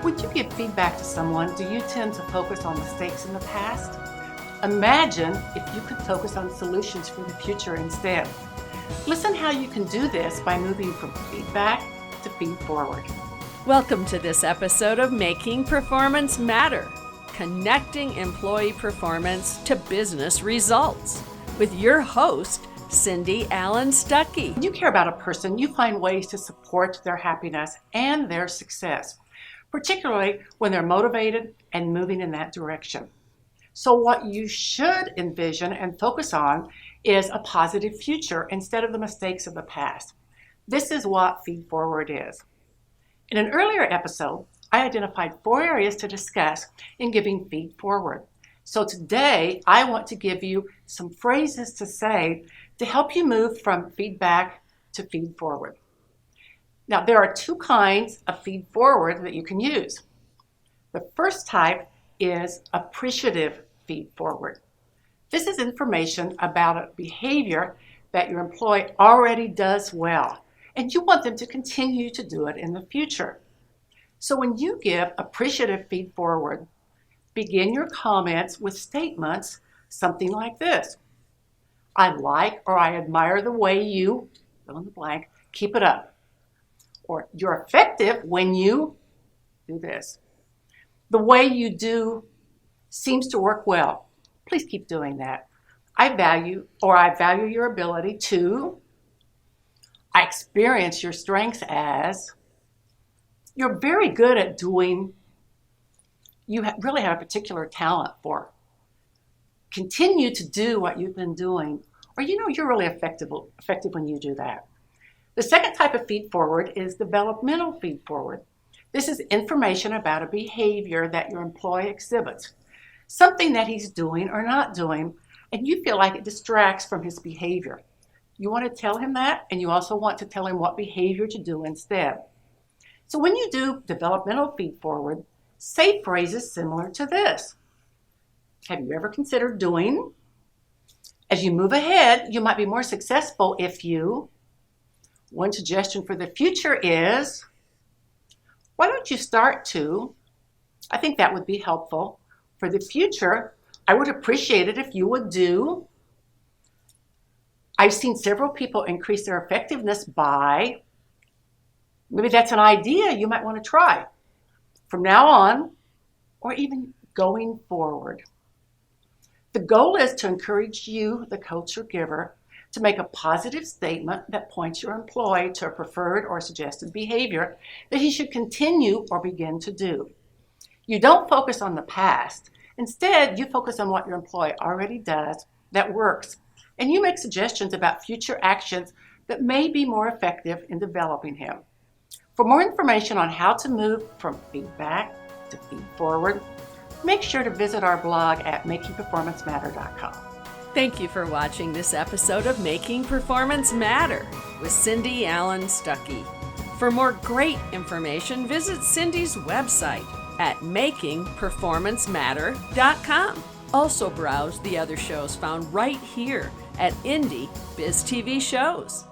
When you give feedback to someone, do you tend to focus on mistakes in the past? Imagine if you could focus on solutions for the future instead. Listen how you can do this by moving from feedback to feed forward. Welcome to this episode of Making Performance Matter, connecting employee performance to business results, with your host, Cindy Allen-Stuckey. When you care about a person, you find ways to support their happiness and their success, particularly when they're motivated and moving in that direction. So what you should envision and focus on is a positive future instead of the mistakes of the past. This is what Feed Forward is. In an earlier episode, I identified 4 areas to discuss in giving Feed Forward. So today, I want to give you some phrases to say to help you move from feedback to feed forward. Now, there are 2 kinds of feed forward that you can use. The first type is appreciative feed forward. This is information about a behavior that your employee already does well, and you want them to continue to do it in the future. So when you give appreciative feed forward, begin your comments with statements something like this. I like or I admire the way you, fill in the blank, keep it up. Or you're effective when you do this. The way you do seems to work well. Please keep doing that. I value your ability to. I experience your strengths as. You're very good at doing. You really have a particular talent for. Continue to do what you've been doing. Or you're really effective when you do that. The second type of feed forward is developmental feed forward. This is information about a behavior that your employee exhibits, something that he's doing or not doing, and you feel like it distracts from his behavior. You want to tell him that, and you also want to tell him what behavior to do instead. So when you do developmental feed forward, say phrases similar to this. Have you ever considered doing? As you move ahead, you might be more successful if you. One suggestion for the future is, why don't you start to? I think that would be helpful. For the future, I would appreciate it if you would do. I've seen several people increase their effectiveness by. Maybe that's an idea you might want to try. From now on, or even going forward. The goal is to encourage you, the culture giver, to make a positive statement that points your employee to a preferred or suggested behavior that he should continue or begin to do. You don't focus on the past. Instead, you focus on what your employee already does that works, and you make suggestions about future actions that may be more effective in developing him. For more information on how to move from feedback to feed forward, make sure to visit our blog at makingperformancematter.com. Thank you for watching this episode of Making Performance Matter with Cindy Allen-Stuckey. For more great information, visit Cindy's website at makingperformancematter.com. Also browse the other shows found right here at Indie Biz TV Shows.